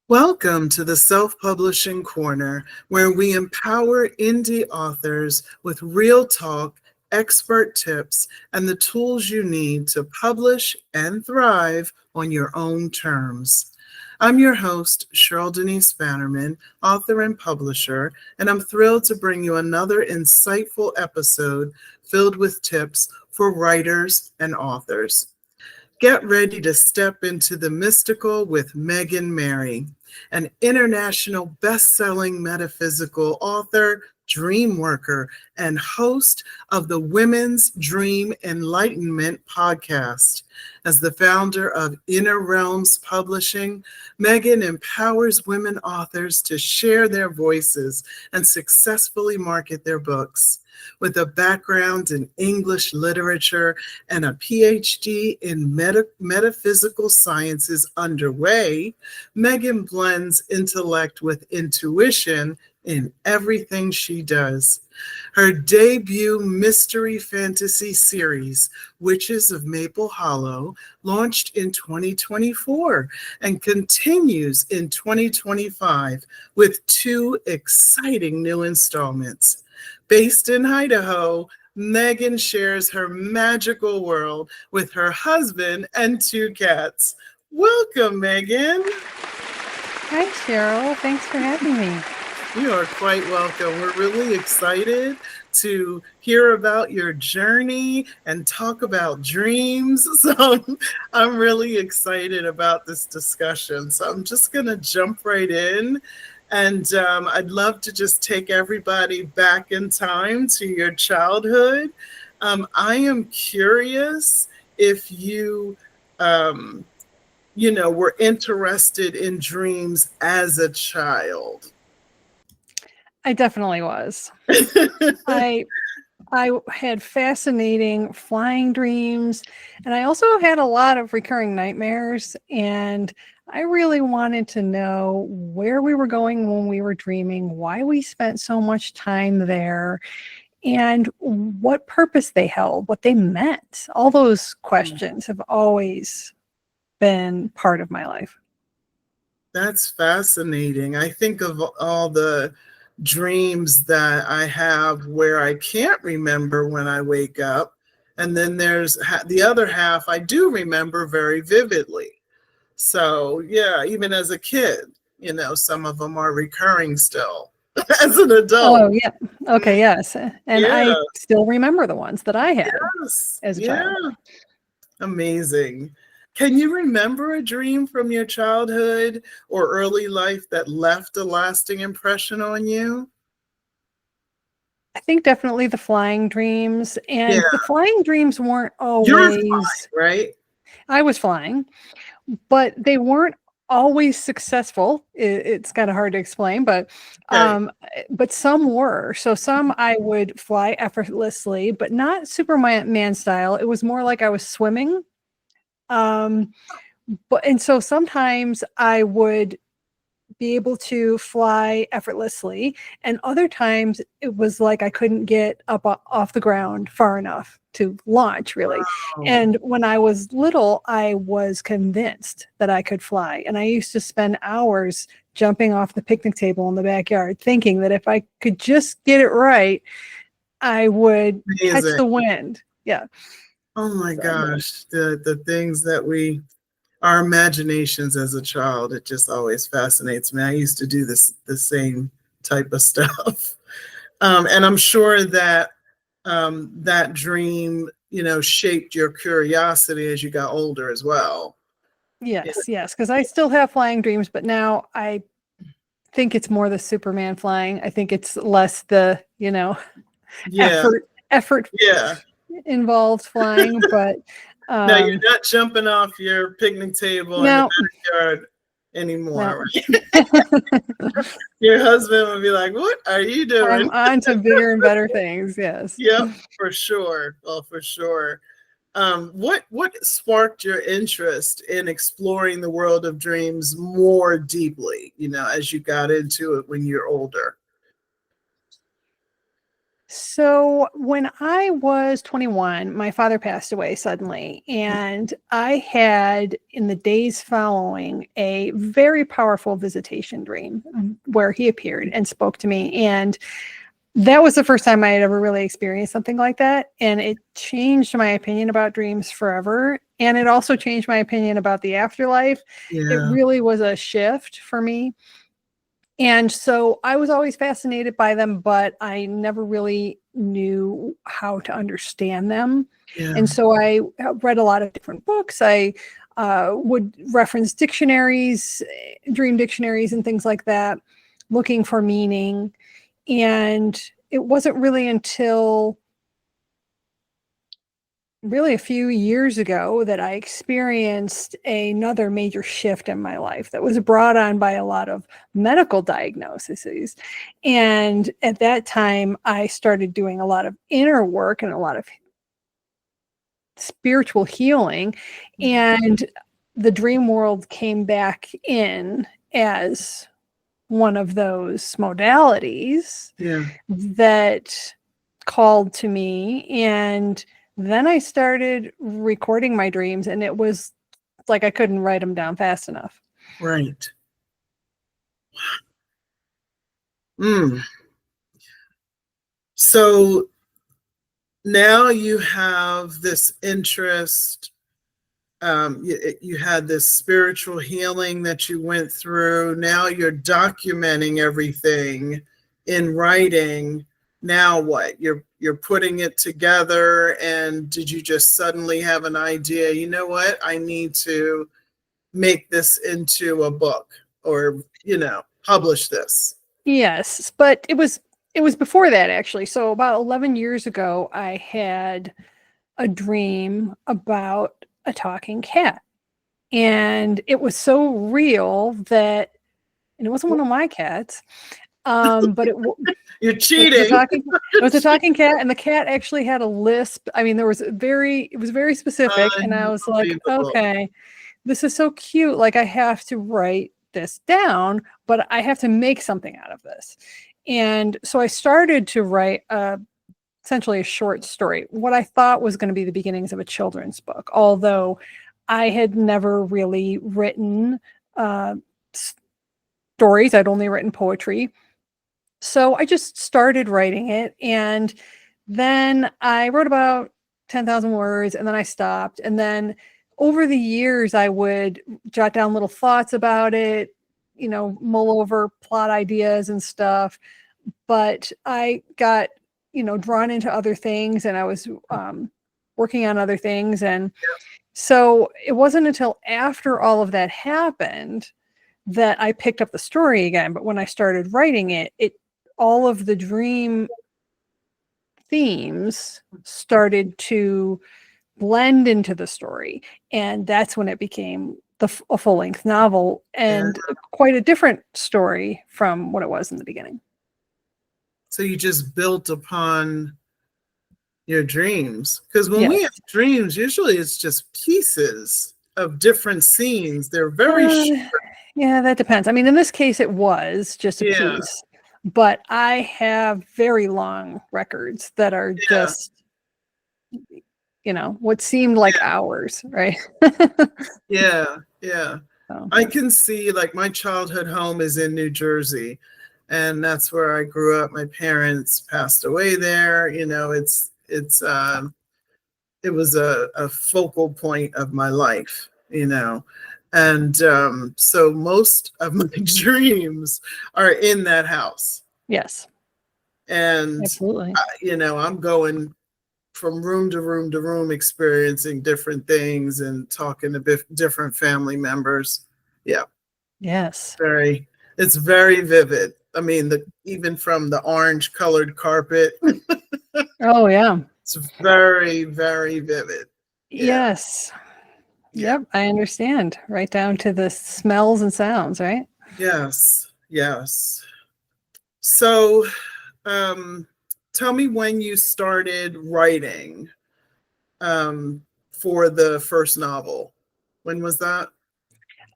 Welcome to the Self-Publishing Corner, where we empower indie authors with real talk, expert tips, and the tools you need to publish and thrive on your own terms. I'm your host, Cheryl Denise Bannerman, author and publisher, and I'm thrilled to bring you another insightful episode filled with tips for writers and authors. Get ready to step into the mystical with Megan Mary, an international best-selling metaphysical author, dreamworker, and host of the Women's Dream Enlightenment podcast. As the founder of Inner Realms Publishing, Megan empowers women authors to share their voices and successfully market their books. With a background in English literature and a PhD in Metaphysical Sciences underway, Megan blends intellect with intuition in everything she does. Her debut mystery fantasy series, Witches of Maple Hollow, launched in 2024 and continues in 2025 with two exciting new installments. Based in Idaho, Megan shares her magical world with her husband and two cats. Welcome, Megan. Hi, Cheryl. Thanks for having me. You are quite welcome. We're really excited to hear about your journey and talk about dreams. So I'm really excited about this discussion. So I'm just going to jump right in. And I'd love to just take everybody back in time to your childhood. I am curious if you, were interested in dreams as a child. I definitely was. I had fascinating flying dreams, and I also had a lot of recurring nightmares, and I really wanted to know where we were going when we were dreaming, why we spent so much time there, and what purpose they held, what they meant. All those questions have always been part of my life. That's fascinating. I think of all the dreams that I have where I can't remember when I wake up. And then there's the other half I do remember very vividly. So, yeah, even as a kid, some of them are recurring still as an adult. Oh, yeah. Okay, yes. And Yeah. I still remember the ones that I had as a child. Amazing. Can you remember a dream from your childhood or early life that left a lasting impression on you? I think definitely the flying dreams. And the flying dreams weren't You're always flying, right? I was flying, but they weren't always successful. It's kind of hard to explain, but some were. So some I would fly effortlessly, but not Superman style. It was more like I was swimming. And so sometimes I would be able to fly effortlessly, and other times it was like I couldn't get up off the ground far enough to launch, really. Wow. And when I was little, I was convinced that I could fly, and I used to spend hours jumping off the picnic table in the backyard thinking that if I could just get it right, I would catch the wind. Yeah. Oh my gosh, the things that our imaginations as a child, it just always fascinates me. I used to do the same type of stuff. And I'm sure that that dream, shaped your curiosity as you got older as well. Yes, because I still have flying dreams, but now I think it's more the Superman flying. I think it's less the, effort involved flying, but no, you're not jumping off your picnic table in the backyard anymore. No. Your husband would be like, "What are you doing?" I'm on to bigger and better things. Yes. Yep, for sure. Well, for sure. What sparked your interest in exploring the world of dreams more deeply, as you got into it when you're older? So when I was 21, my father passed away suddenly, and I had, in the days following, a very powerful visitation dream where he appeared and spoke to me. And that was the first time I had ever really experienced something like that. And it changed my opinion about dreams forever. And it also changed my opinion about the afterlife. It Yeah, really was a shift for me. And so I was always fascinated by them, but I never really knew how to understand them. yeah, And so I read a lot of different books. I would reference dictionaries, dream dictionaries, and things like that, looking for meaning. And it wasn't really until really a few years ago that I experienced another major shift in my life that was brought on by a lot of medical diagnoses. And at that time, I started doing a lot of inner work and a lot of spiritual healing. And the dream world came back in as one of those modalities yeah. that called to me. And then I started recording my dreams, and it was like I couldn't write them down fast enough. Right. Mm. So now you have this interest. You had this spiritual healing that you went through. Now you're documenting everything in writing. Now what? You're putting it together. And did you just suddenly have an idea? You know what? I need to make this into a book, or publish this. Yes, but it was before that actually. So about 11 years ago, I had a dream about a talking cat. And it was so real that, and it wasn't one of my cats, but You're it was a cheating. talking it was a talking cat, and the cat actually had a lisp. I mean, it was very specific, and I was like, Unbelievable. okay, this is so cute. Like, I have to write this down, but I have to make something out of this. And so I started to write essentially a short story, what I thought was going to be the beginnings of a children's book, although I had never really written uh, stories. I'd only written poetry. So I just started writing it, and then I wrote about 10,000 words, and then I stopped. And then over the years, I would jot down little thoughts about it, mull over plot ideas and stuff. But I got, drawn into other things, and I was working on other things. And so it wasn't until after all of that happened that I picked up the story again. But when I started writing it, all of the dream themes started to blend into the story. And that's when it became a full-length novel, Yeah. and quite a different story from what it was in the beginning. So you just built upon your dreams. Because when we Yes. have dreams, usually it's just pieces of different scenes. They're very Uh, short. yeah, that depends. I mean, in this case, it was just a Yeah, piece, but I have very long records that are yeah, just, what seemed like hours, right? yeah, yeah. So, I can see, like, my childhood home is in New Jersey, and that's where I grew up. My parents passed away there. It was a focal point of my life. And so most of my dreams are in that house. yes, And, absolutely. I'm going from room to room to room, experiencing different things and talking to different family members. Yeah, Yes. very, it's very vivid. I mean, even from the orange colored carpet, Oh, yeah. it's very, very vivid. Yeah, Yes. yeah. Yep, I understand. Right down to the smells and sounds, right? Yes, yes. So, um, tell me when you started writing for the first novel. When was that?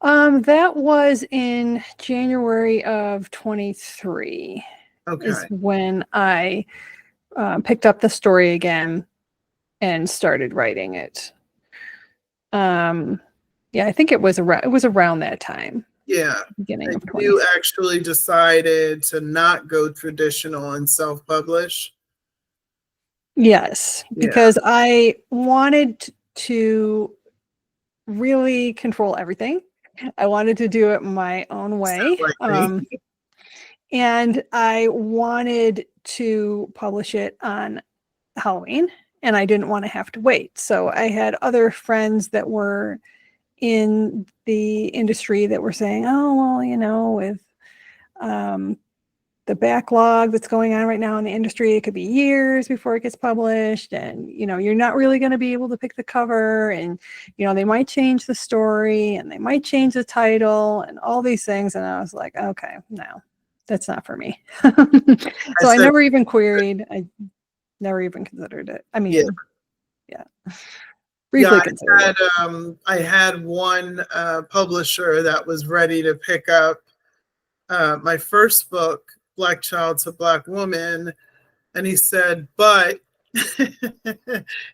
That was in January of 23 is Okay. when I picked up the story again and started writing it. Yeah, I think it was around that time. Yeah. Beginning of 20. You actually decided to not go traditional and self-publish? Yes, Yeah. because I wanted to really control everything. I wanted to do it my own way. And I wanted to publish it on Halloween, and I didn't want to have to wait. So I had other friends that were in the industry that were saying, oh, well, with the backlog that's going on right now in the industry, it could be years before it gets published, and you're not really going to be able to pick the cover, and they might change the story and they might change the title and all these things. And I was like, okay, no, that's not for me. So I never even queried. I never even considered it. I mean, yeah. Briefly considered. I had one publisher that was ready to pick up my first book, Black Child to Black Woman, and he said, but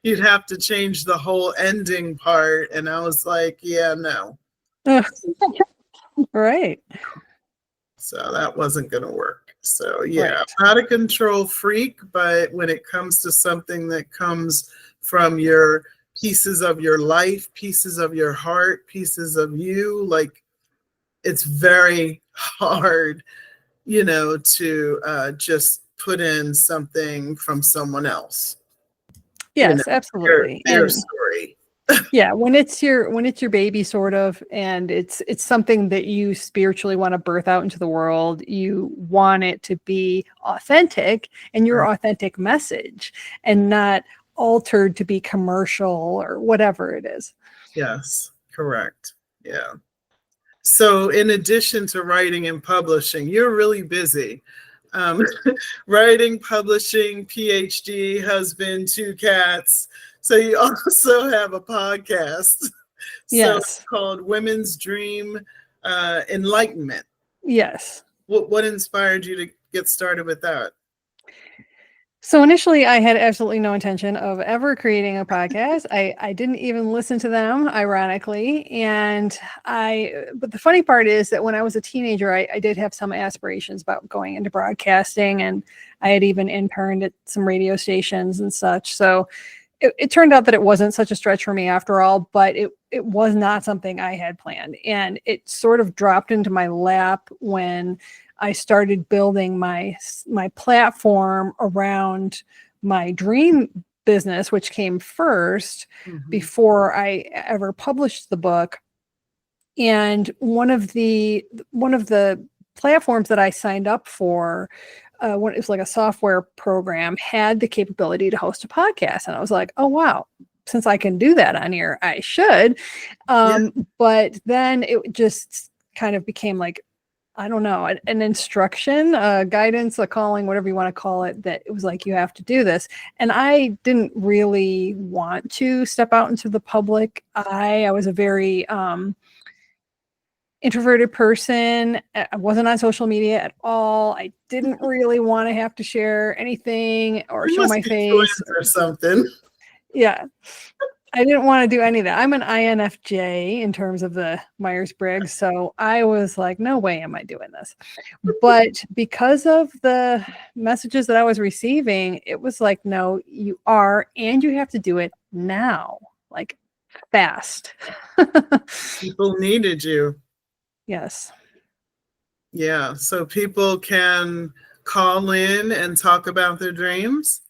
you'd have to change the whole ending part. And I was like, yeah, no. Right. So that wasn't going to work. So yeah, right. I'm not a control freak, but when it comes to something that comes from your pieces of your life, pieces of your heart, pieces of you, like, it's very hard, to just put in something from someone else. Yes, absolutely. Their story. Yeah, when it's your baby, sort of, and it's something that you spiritually want to birth out into the world, you want it to be authentic and your authentic message, and not altered to be commercial or whatever it is. Yes, correct. Yeah. So in addition to writing and publishing, you're really busy. Writing, publishing, PhD, husband, 2 cats. So you also have a podcast. Yes. So it's called Women's Dream Enlightenment. Yes. What inspired you to get started with that? So initially, I had absolutely no intention of ever creating a podcast. I didn't even listen to them, ironically. But the funny part is that when I was a teenager, I did have some aspirations about going into broadcasting, and I had even interned at some radio stations and such. So it turned out that it wasn't such a stretch for me after all, but it was not something I had planned. And it sort of dropped into my lap when I started building my platform around my dream business, which came first before I ever published the book. And one of the platforms that I signed up for, it was like a software program, had the capability to host a podcast. And I was like, oh, wow, since I can do that on here, I should. But then it just kind of became like, I don't know, an instruction, guidance, a calling, whatever you want to call it, that it was like, you have to do this. And I didn't really want to step out into the public eye. I was a very introverted person. I wasn't on social media at all. I didn't really want to have to share anything or show my face or something. Yeah. I didn't want to do any of that. I'm an INFJ in terms of the Myers-Briggs. So I was like, no way am I doing this. But because of the messages that I was receiving, it was like, no, you are, and you have to do it now, like fast. People needed you. Yes. Yeah. So people can call in and talk about their dreams.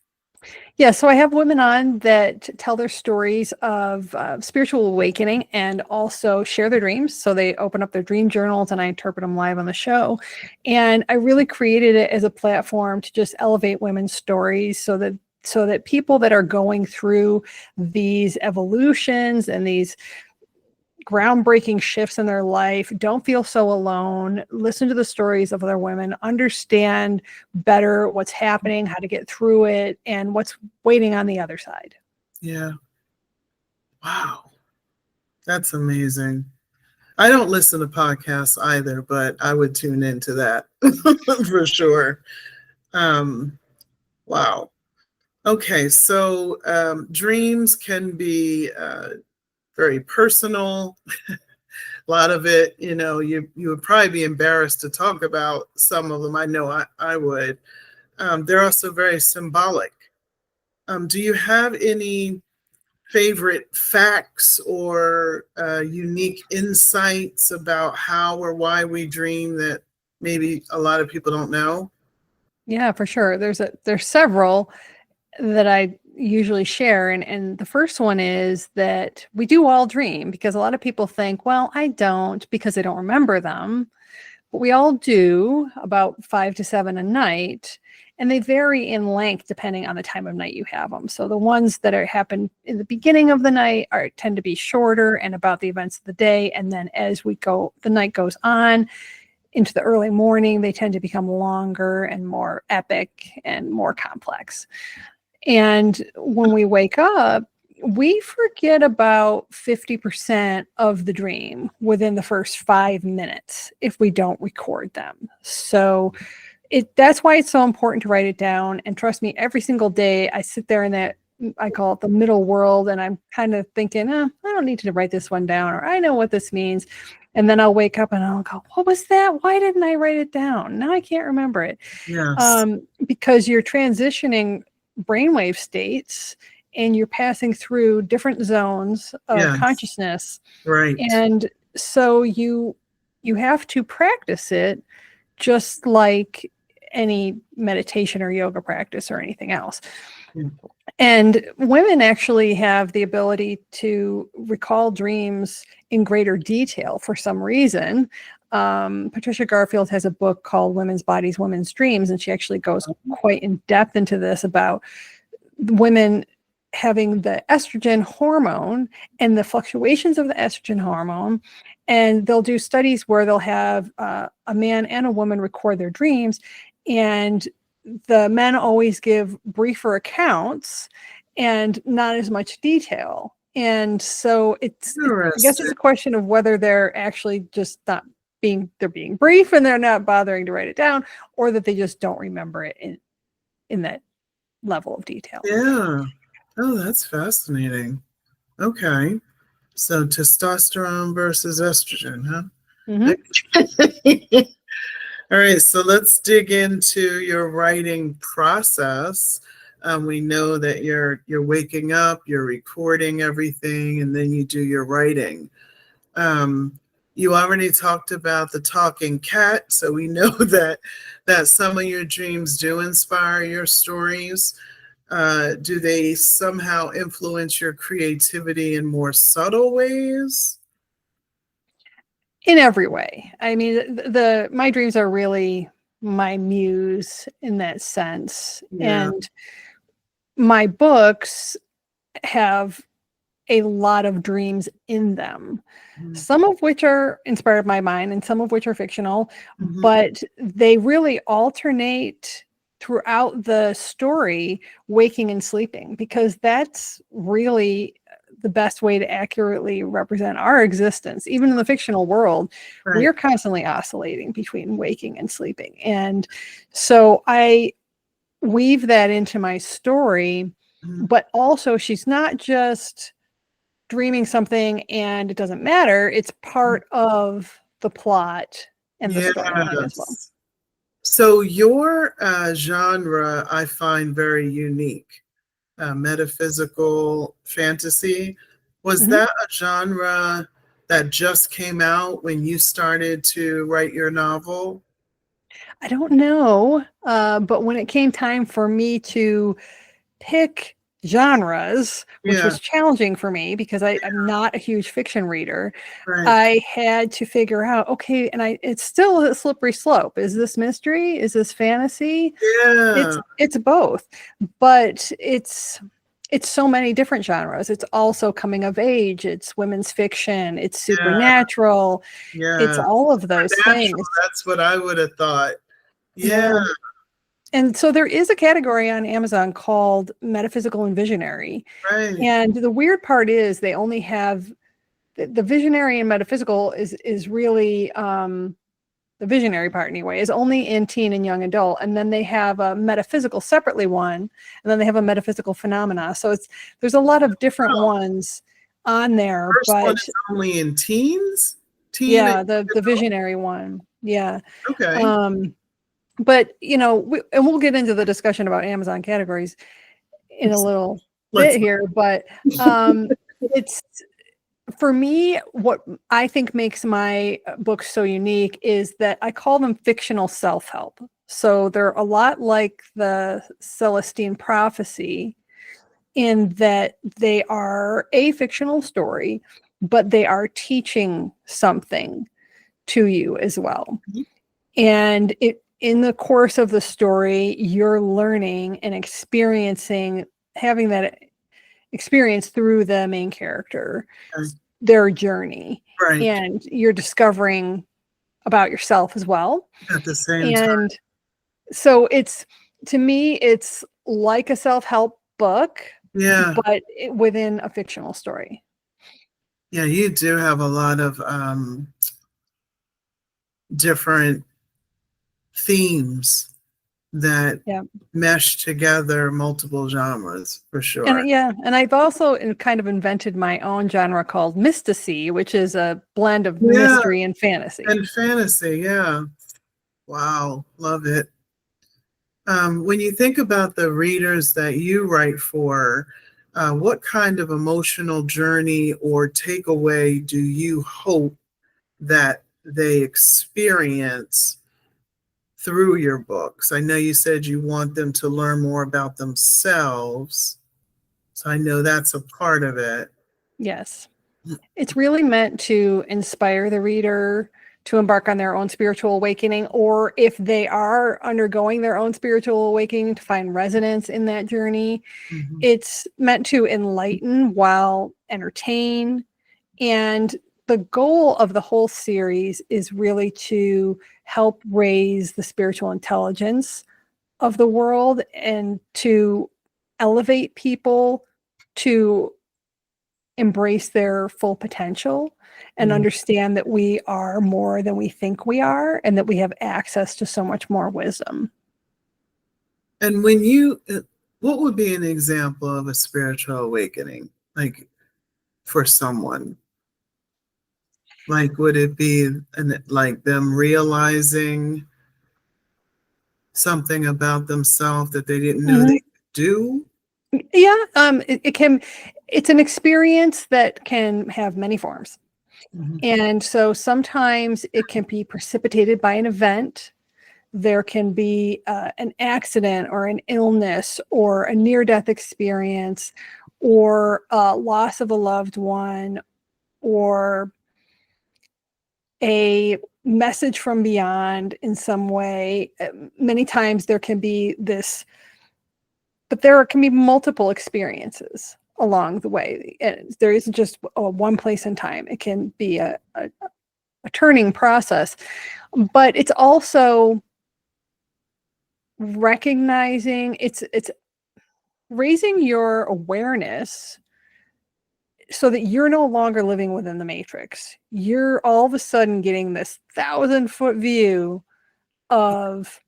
Yeah, so I have women on that tell their stories of spiritual awakening and also share their dreams. So they open up their dream journals and I interpret them live on the show. And I really created it as a platform to just elevate women's stories so that people that are going through these evolutions and these groundbreaking shifts in their life don't feel so alone. Listen to the stories of other women, understand better what's happening, how to get through it, and what's waiting on the other side. Yeah. Wow. That's amazing. I don't listen to podcasts either, but I would tune into that for sure. Wow. Okay, so dreams can be very personal. A lot of it, you would probably be embarrassed to talk about some of them. I know I would. They're also very symbolic. Do you have any favorite facts or unique insights about how or why we dream that maybe a lot of people don't know? Yeah, for sure. There's several that I usually share. And the first one is that we do all dream, because a lot of people think, well, I don't, because they don't remember them. But we all do, about 5 to 7 a night. And they vary in length depending on the time of night you have them. So the ones that happen in the beginning of the night tend to be shorter and about the events of the day. And then as the night goes on into the early morning, they tend to become longer and more epic and more complex. And when we wake up, we forget about 50% of the dream within the first 5 minutes if we don't record them. So that's why it's so important to write it down. And trust me, every single day I sit there in that, I call it the middle world, and I'm kind of thinking, I don't need to write this one down, or I know what this means. And then I'll wake up and I'll go, what was that? Why didn't I write it down? Now I can't remember it. Yes. Because you're transitioning brainwave states and you're passing through different zones of Yes. consciousness. Right. And so you have to practice it just like any meditation or yoga practice or anything else. Yeah. And women actually have the ability to recall dreams in greater detail for some reason. Patricia Garfield has a book called Women's Bodies, Women's Dreams, and she actually goes quite in depth into this about women having the estrogen hormone and the fluctuations of the estrogen hormone. And they'll do studies where they'll have a man and a woman record their dreams, and the men always give briefer accounts and not as much detail. And so I guess it's a question of whether they're actually just they're being brief and they're not bothering to write it down, or that they just don't remember it in that level of detail. Yeah. Oh, that's fascinating. Okay. So testosterone versus estrogen, huh? Mm-hmm. All right, so let's dig into your writing process. We know that you're waking up, you're recording everything, and then you do your writing. You already talked about the talking cat, so we know that some of your dreams do inspire your stories. Do they somehow influence your creativity in more subtle ways? In every way. I mean, my dreams are really my muse in that sense. Yeah. And my books have a lot of dreams in them, some of which are inspired by mine and some of which are fictional, but they really alternate throughout the story, waking and sleeping, because that's really the best way to accurately represent our existence. Even in the fictional world, Right. we are constantly oscillating between waking and sleeping. And so I weave that into my story, but also she's not just dreaming something and it doesn't matter. It's part of the plot and the storyline as well. So your genre I find very unique. Metaphysical fantasy. Was that a genre that just came out when you started to write your novel? I don't know, but when it came time for me to pick genres, which was challenging for me because I'm not a huge fiction reader, I had to figure out, okay, and it's still a slippery slope. Is this mystery? Is this fantasy? Yeah. It's both, but it's so many different genres. It's also coming of age, it's women's fiction, it's supernatural, it's all of those things. That's what I would have thought. Yeah. And so there is a category on Amazon called Metaphysical and Visionary. And the weird part is they only have the visionary and metaphysical is really the visionary part anyway, is only in teen and young adult. And then they have a metaphysical separately one, and then they have a metaphysical phenomena. So there's a lot of different ones on there, First one but is only in teens? Teen yeah, and the visionary one. Yeah. okay. But and we'll get into the discussion about Amazon categories in a little Let's bit here, but it's, for me, what I think makes my books so unique is that I call them fictional self-help. So they're a lot like the Celestine Prophecy in that they are a fictional story, but they are teaching something to you as well. And in the course of the story, you're learning and experiencing, having that experience through the main character, their journey, right. and you're discovering about yourself as well At the same and time. so to me it's like a self-help book, Yeah. but within a fictional story. Yeah, you do have a lot of different themes that mesh together multiple genres for sure. And I've also kind of invented my own genre called mysticy, which is a blend of mystery and fantasy. Yeah. Wow, love it. When you think about the readers that you write for, what kind of emotional journey or takeaway do you hope that they experience through your books? I know you said you want them to learn more about themselves, so I know that's a part of it. Yes. It's really meant to inspire the reader to embark on their own spiritual awakening, or if they are undergoing their own spiritual awakening, to find resonance in that journey. It's meant to enlighten while entertain. And the goal of the whole series is really to help raise the spiritual intelligence of the world and to elevate people to embrace their full potential and understand that we are more than we think we are and that we have access to so much more wisdom. And what would be an example of a spiritual awakening, like for someone? Like, would it be like them realizing something about themselves that they didn't know they could do? Yeah, it's an experience that can have many forms. And so sometimes it can be precipitated by an event. There can be an accident or an illness or a near-death experience or loss of a loved one or a message from beyond in some way. Many times there can be this, but there can be multiple experiences along the way. And there isn't just one place in time. It can be a turning process, but it's also recognizing, it's raising your awareness so that you're no longer living within the matrix. You're all of a sudden getting this 1,000-foot view of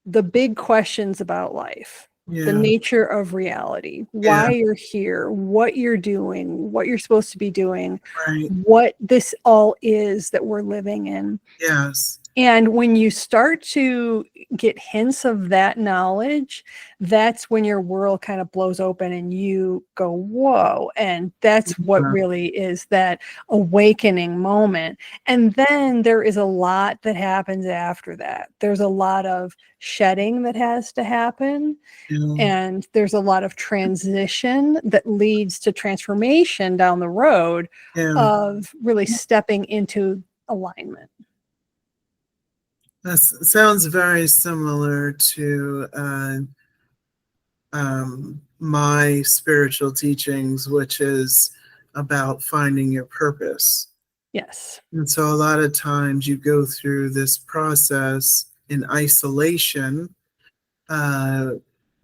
the big questions about life, the nature of reality, why you're here, what you're doing, what you're supposed to be doing, what this all is that we're living in. Yes. And when you start to get hints of that knowledge, that's when your world kind of blows open and you go, whoa. And that's what really is that awakening moment. And then there is a lot that happens after that. There's a lot of shedding that has to happen. And there's a lot of transition that leads to transformation down the road of really stepping into alignment. That sounds very similar to my spiritual teachings, which is about finding your purpose. Yes. And so a lot of times you go through this process in isolation,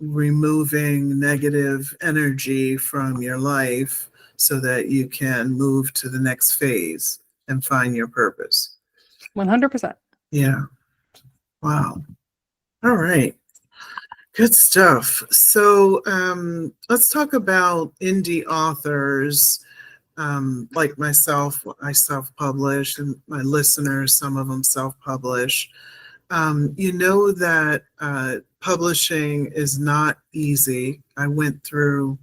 removing negative energy from your life so that you can move to the next phase and find your purpose. 100%. Yeah. Wow. All right. Good stuff. So let's talk about indie authors like myself. I self-publish, and my listeners, some of them self-publish. You know that publishing is not easy. I went through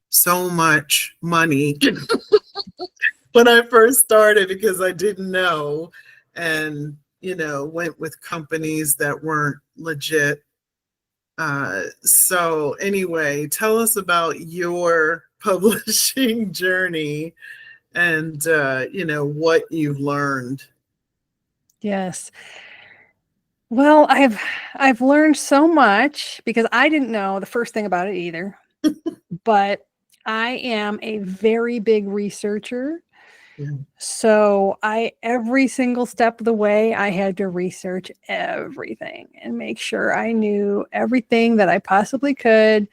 so much money when I first started because I didn't know, and went with companies that weren't legit. So anyway, tell us about your publishing journey and what you've learned. Yes. Well, I've learned so much because I didn't know the first thing about it either. But I am a very big researcher. Yeah. So every single step of the way, I had to research everything and make sure I knew everything that I possibly could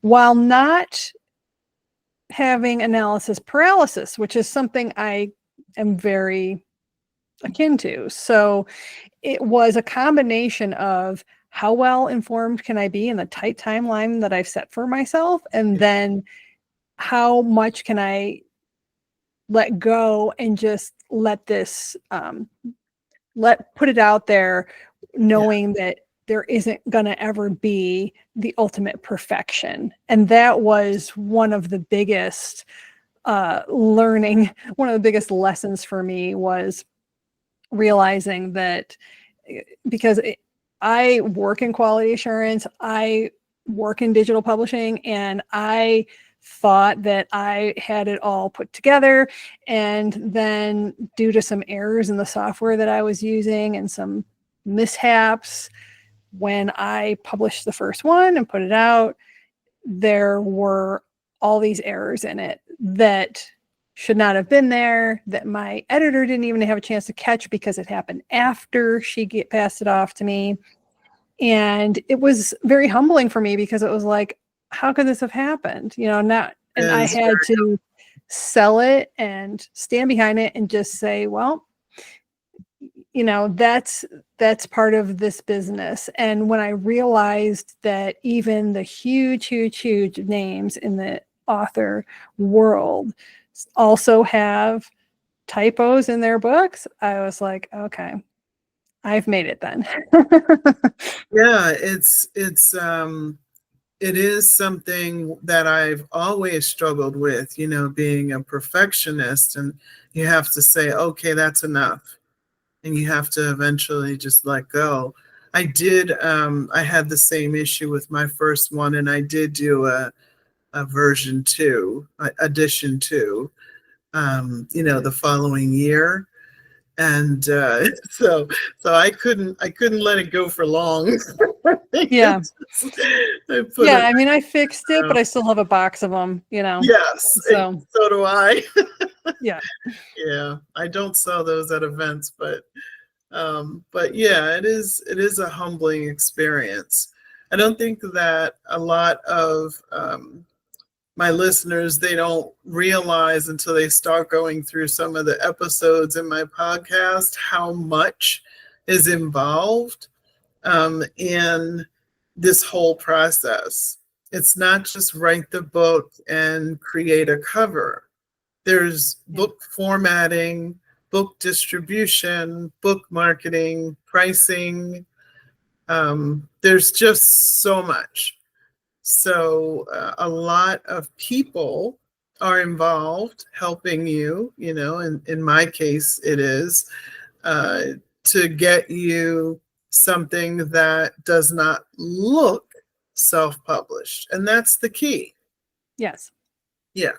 while not having analysis paralysis, which is something I am very akin to. So it was a combination of how well informed can I be in the tight timeline that I've set for myself, and then how much can I let go and just let this put it out there, Yeah. knowing that there isn't going to ever be the ultimate perfection. And that was one of the biggest learning, one of the biggest lessons for me was realizing that because I work in quality assurance, I work in digital publishing, and I thought that I had it all put together. And then, due to some errors in the software that I was using and some mishaps, when I published the first one and put it out, there were all these errors in it that should not have been there, that my editor didn't even have a chance to catch because it happened after she passed it off to me. And it was very humbling for me because it was like, how could this have happened? Not, and I Is had to sell it and stand behind it and just say, well, that's part of this business. And when I realized that even the huge names in the author world also have typos in their books, I was like, okay, I've made it then. Yeah, it is something that I've always struggled with, being a perfectionist, and you have to say, okay, that's enough. And you have to eventually just let go. I had the same issue with my first one, and I did do a version two, edition two, the following year. And so I couldn't let it go for long. Yeah. I put Yeah. it I mean, I fixed it, but out. I still have a box of them, Yes, and So, so do I. yeah. Yeah, I don't sell those at events, but yeah, it is a humbling experience. I don't think that a lot of my listeners, they don't realize until they start going through some of the episodes in my podcast how much is involved in this whole process. It's not just write the book and create a cover. There's Yeah. book formatting, book distribution, book marketing, pricing. There's just so much. So a lot of people are involved helping you, in my case, it is uh, to get you something that does not look self-published. And that's the key. Yes. Yeah.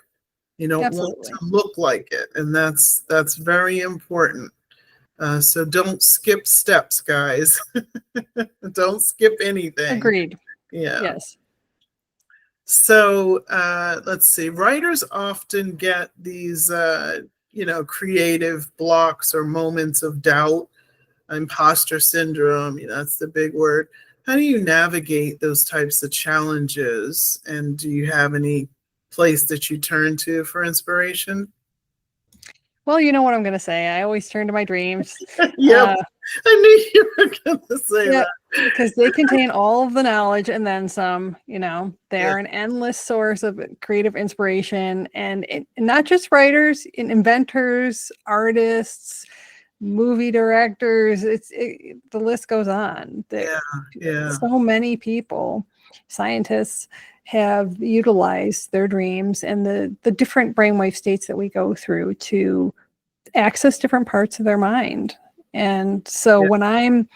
You don't want to Absolutely. look like it. And that's very important. So don't skip steps, guys. Don't skip anything. Agreed. Yeah. Yes. So let's see. Writers often get these, creative blocks or moments of doubt, imposter syndrome. That's the big word. How do you navigate those types of challenges? And do you have any place that you turn to for inspiration? Well, you know what I'm going to say. I always turn to my dreams. Yep. I knew you were going to say Yeah, that. because they contain all of the knowledge and then some. They Yeah. are an endless source of creative inspiration, and not just writers, inventors, artists, movie directors. The list goes on. Yeah. So many people, scientists, have utilized their dreams and the different brainwave states that we go through to access different parts of their mind. And so Yeah. when I'm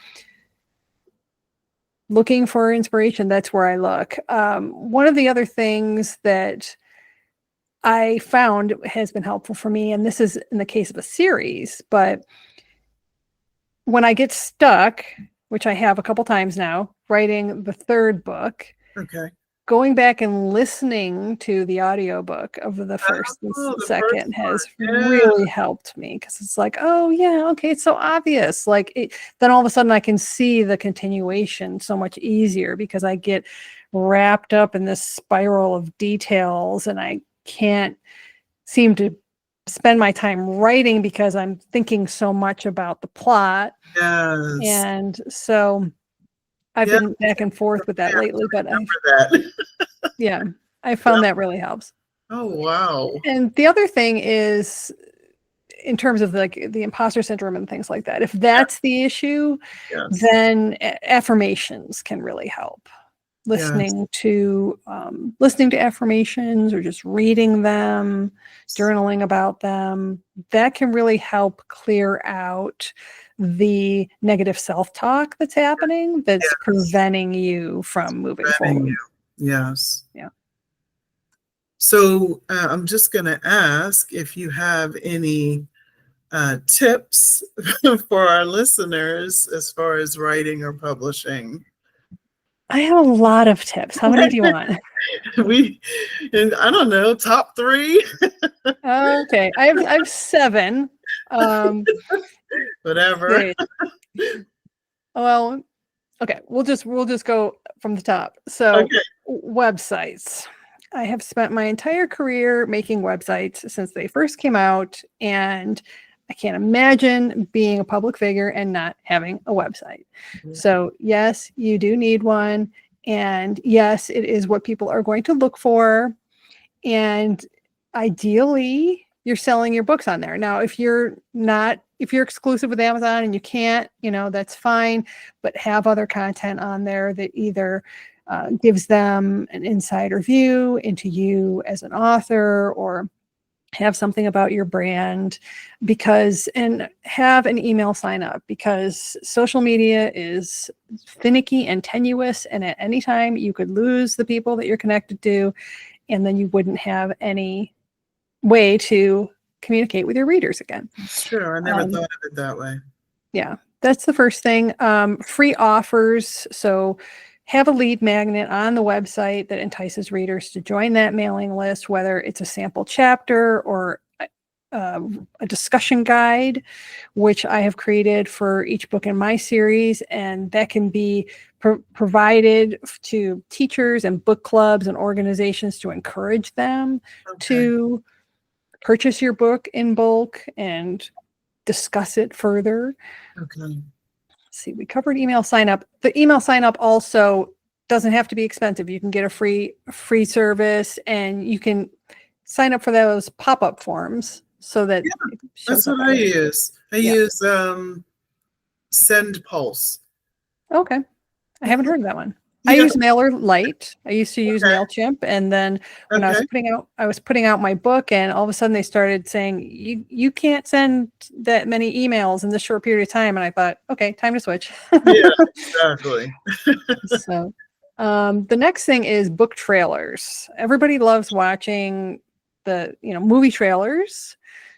looking for inspiration, that's where I look. One of the other things that I found has been helpful for me, and this is in the case of a series, but when I get stuck, which I have a couple times now, writing the third book, Okay. going back and listening to the audiobook of the first and the second first has one. Yeah. really helped me, because it's like, oh yeah, okay, it's so obvious. Then all of a sudden I can see the continuation so much easier, because I get wrapped up in this spiral of details and I can't seem to spend my time writing because I'm thinking so much about the plot. Yes. And so I've Yeah. been back and forth with that lately, but That. I found that really helps. Oh, wow. And the other thing is, in terms of like the imposter syndrome and things like that, if that's the issue, Yes. then affirmations can really help. Listening to affirmations, or just reading them, journaling about them, that can really help clear out the negative self-talk that's happening, that's preventing you from moving forward. Yes. Yeah. So I'm just going to ask if you have any tips for our listeners as far as writing or publishing. I have a lot of tips. How many do you want? I don't know, top 3. Okay, I have 7. Whatever. Well, okay, we'll just go from the top. So, websites. I have spent my entire career making websites since they first came out, and I can't imagine being a public figure and not having a website. So, yes, you do need one, and yes, it is what people are going to look for. And ideally, you're selling your books on there. Now, if you're exclusive with Amazon and you can't, that's fine, but have other content on there that either gives them an insider view into you as an author, or have something about your brand, and have an email sign up, because social media is finicky and tenuous, and at any time you could lose the people that you're connected to, and then you wouldn't have any way to communicate with your readers again. Sure, I never thought of it that way. Yeah, that's the first thing. Free offers. So have a lead magnet on the website that entices readers to join that mailing list, whether it's a sample chapter or a discussion guide, which I have created for each book in my series, and that can be provided to teachers and book clubs and organizations to encourage them to purchase your book in bulk and discuss it further. Okay. Let's see, we covered email sign up. The email sign up also doesn't have to be expensive. You can get a free service, and you can sign up for those pop-up forms so that it shows that's what I use. I use Send Pulse. Okay. I haven't heard of that one. I use MailerLite. I used to use MailChimp, and then when I was putting out my book, and all of a sudden they started saying you can't send that many emails in this short period of time, and I thought, okay, time to switch. Yeah, exactly. So, the next thing is book trailers. Everybody loves watching the movie trailers,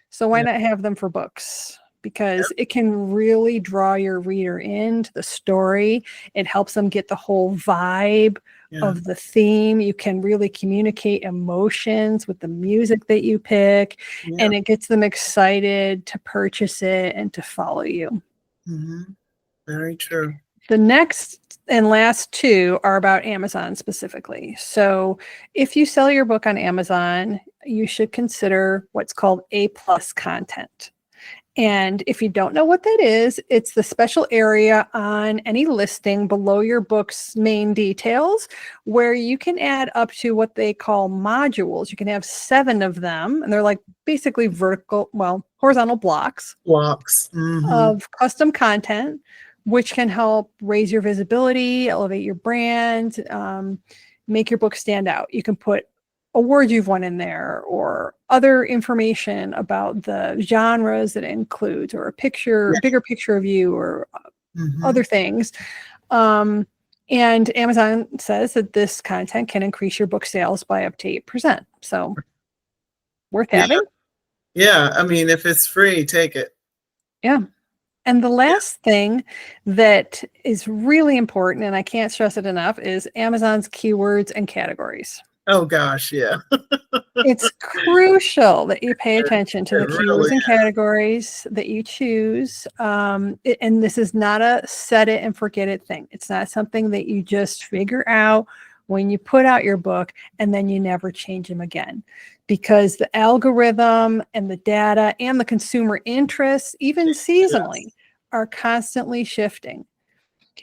so why not have them for books? Because it can really draw your reader into the story. It helps them get the whole vibe of the theme. You can really communicate emotions with the music that you pick, and it gets them excited to purchase it and to follow you. Mm-hmm. Very true. The next and last 2 are about Amazon specifically. So if you sell your book on Amazon, you should consider what's called A+ content. And if you don't know what that is, it's the special area on any listing below your book's main details where you can add up to what they call modules. You can have 7 of them, and they're like basically horizontal blocks of custom content, which can help raise your visibility, elevate your brand, make your book stand out. You can put awards you've won in there, or other information about the genres that it includes, or a bigger picture of you, or other things. And Amazon says that this content can increase your book sales by up to 8%. So worth having. Yeah. I mean, if it's free, take it. Yeah. And the last thing that is really important, and I can't stress it enough, is Amazon's keywords and categories. Oh gosh, yeah. It's crucial that you pay attention to the keywords and categories that you choose. And this is not a set it and forget it thing. It's not something that you just figure out when you put out your book and then you never change them again. Because the algorithm and the data and the consumer interests, even seasonally, are constantly shifting.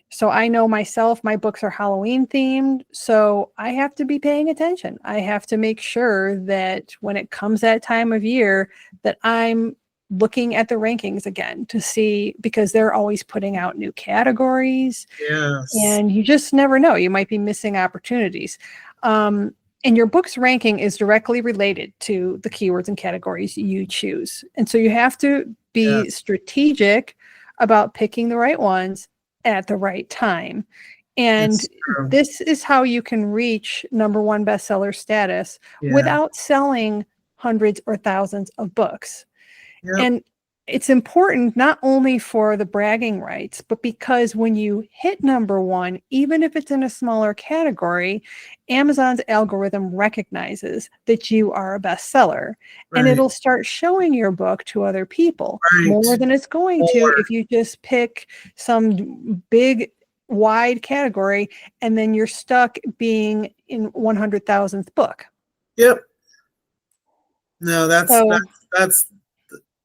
So I know myself, my books are Halloween themed, so I have to be paying attention. I have to make sure that when it comes that time of year that I'm looking at the rankings again to see, because they're always putting out new categories. Yes. And you just never know. You might be missing opportunities. And your book's ranking is directly related to the keywords and categories you choose. And so you have to be strategic about picking the right ones at the right time. And this is how you can reach #1 bestseller status without selling hundreds or thousands of books. And it's important not only for the bragging rights, but because when you hit #1, even if it's in a smaller category, Amazon's algorithm recognizes that you are a bestseller, and it'll start showing your book to other people more than it's going to if you just pick some big, wide category and then you're stuck being in 100,000th book. Yep. No,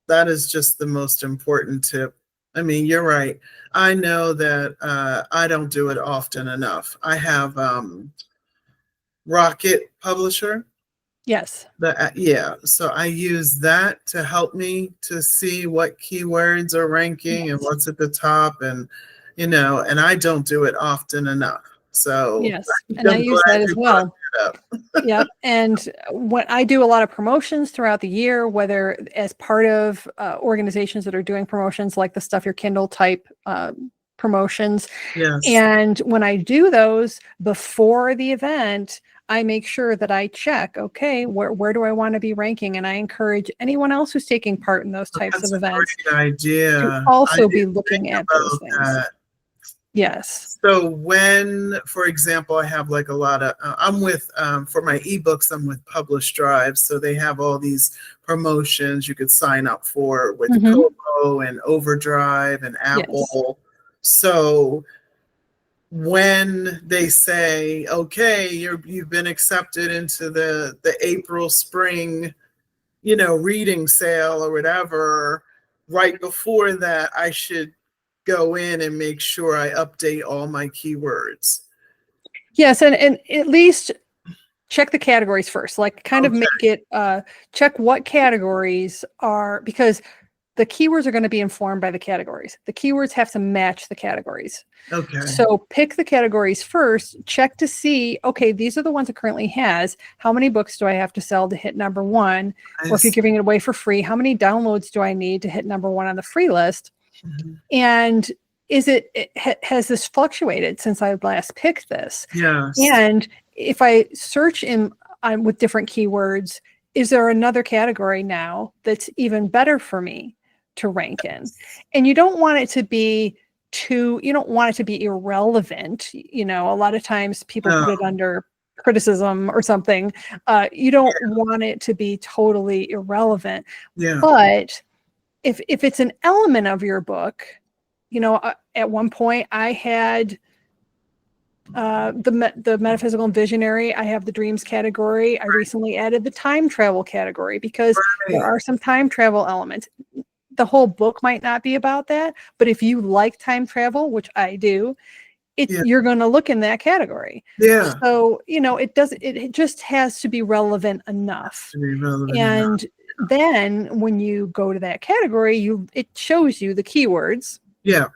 that is just the most important tip. I mean, you're right. I know that I don't do it often enough. I have Rocket Publisher. Yes. So I use that to help me to see what keywords are ranking and what's at the top, and and I don't do it often enough. So yes, and I use that as well. Yep. And when I do a lot of promotions throughout the year, whether as part of organizations that are doing promotions like the Stuff Your Kindle type promotions. And when I do those before the event, I make sure that I check, okay, where do I want to be ranking? And I encourage anyone else who's taking part in those types of events to also be looking at those things. Yes. So when, for example, I have like a lot of, I'm with, for my ebooks, I'm with Publish Drive. So they have all these promotions you could sign up for with Kobo and Overdrive and Apple. So when they say, okay, you've been accepted into the April spring, reading sale or whatever, right before that, I should go in and make sure I update all my keywords. Yes, and at least check the categories first, like kind of make it, check what categories are, because the keywords are going to be informed by the categories. The keywords have to match the categories. Okay. So pick the categories first, check to see, okay, these are the ones it currently has. How many books do I have to sell to hit #1? Or if you're giving it away for free, how many downloads do I need to hit #1 on the free list? And has this fluctuated since I last picked this? Yes. And if I search with different keywords, is there another category now that's even better for me to rank in? And you don't want it to be irrelevant. A lot of times people put it under criticism or something. You don't want it to be totally irrelevant. But if it's an element of your book, at one point I had the metaphysical and visionary. I have the dreams category. I recently added the time travel category because there Right. are some time travel elements. The whole book might not be about that, but if you like time travel, which I do, Yeah. you're going to look in that category. Yeah. So, it just has to be relevant enough. To be relevant And enough. then when you go to that category, it shows you the keywords Yeah.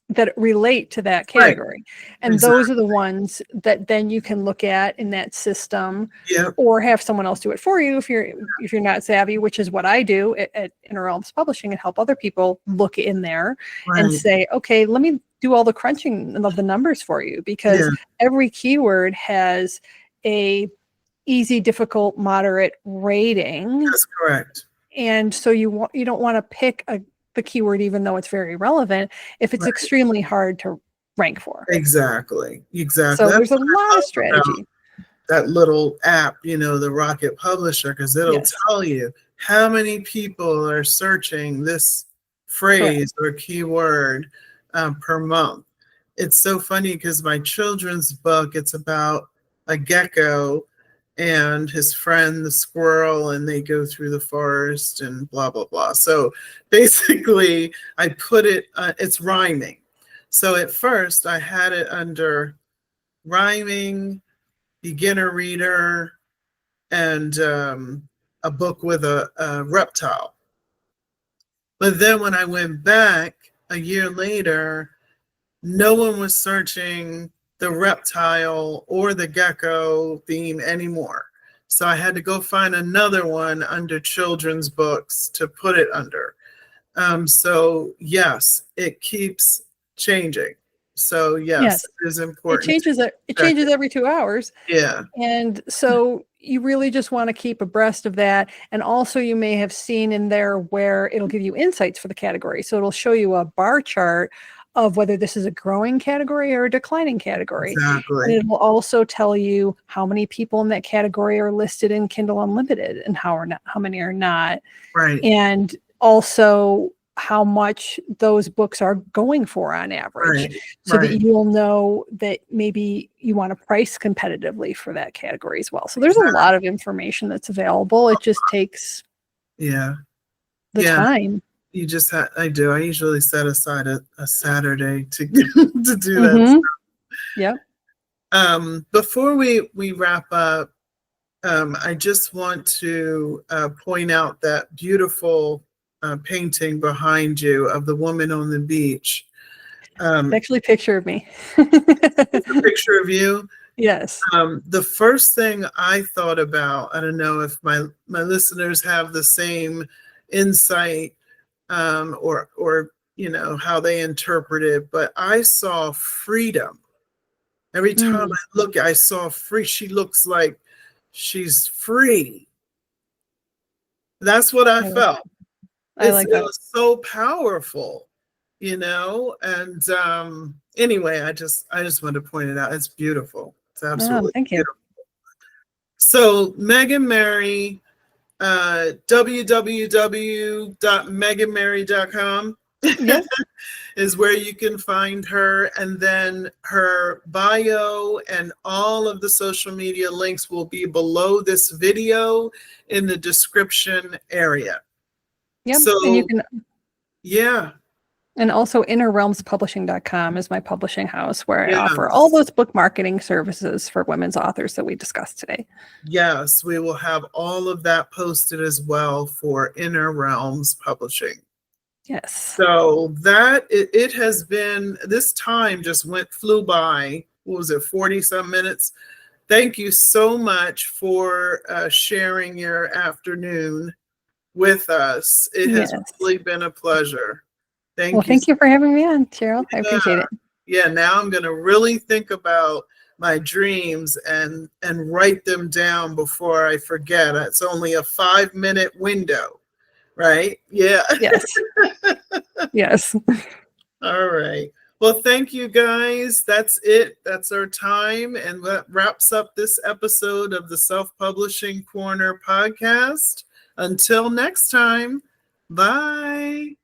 that relate to that Right. category. And Exactly. those are the ones that then you can look at in that system, Yeah. or have someone else do it for you if you're not savvy, which is what I do at Inner Realms Publishing, and help other people look in there and Right. say, okay, let me do all the crunching of the numbers for you, because every keyword has a easy, difficult, moderate rating. That's correct. And so you don't want to pick the keyword, even though it's very relevant, if it's extremely hard to rank for. Exactly. So That's there's a what I lot of love strategy. about that little app, the Rocket Publisher, because it'll tell you how many people are searching this phrase or keyword per month. It's so funny because my children's book, it's about a gecko and his friend, the squirrel, and they go through the forest and blah, blah, blah. So basically, I put it, it's rhyming. So at first, I had it under rhyming, beginner reader, and a book with a reptile. But then when I went back a year later, no one was searching the reptile or the gecko theme anymore. So I had to go find another one under children's books to put it under. So yes, it keeps changing. So yes, it is important. It changes every 2 hours. Yeah. And so you really just want to keep abreast of that. And also you may have seen in there where it'll give you insights for the category. So it'll show you a bar chart of whether this is a growing category or a declining category. Exactly. And it will also tell you how many people in that category are listed in Kindle Unlimited and how many are not. Right. And also how much those books are going for on average, so that you'll know that maybe you want to price competitively for that category as well. So there's a lot of information that's available. It just takes the time. You just I do. I usually set aside a Saturday to to do that stuff. Yeah. Before we wrap up, I just want to point out that beautiful painting behind you of the woman on the beach. It's actually a picture of me. It's a picture of you? Yes. The first thing I thought about, I don't know if my listeners have the same insight, or how they interpret it, but I saw freedom. Every time I look, I saw free. She looks like she's free. That's what I felt. It was so powerful, and anyway, I just wanted to point it out. It's beautiful. It's absolutely thank you. beautiful. So Megan Mary, www.meganmary.com is where you can find her, and then her bio and all of the social media links will be below this video in the description area. So and you can yeah. And also innerrealmspublishing.com is my publishing house, where I offer all those book marketing services for women's authors that we discussed today. Yes, we will have all of that posted as well for Inner Realms Publishing. Yes. So that it has been, this time just flew by. What was it, 40-some minutes? Thank you so much for sharing your afternoon with us. It has really been a pleasure. Thank you for having me on, Cheryl. I appreciate it. Yeah, now I'm going to really think about my dreams and write them down before I forget. It's only a 5-minute window, right? Yeah. Yes. Yes. All right. Well, thank you guys. That's it. That's our time. And that wraps up this episode of the Self-Publishing Corner podcast. Until next time, bye.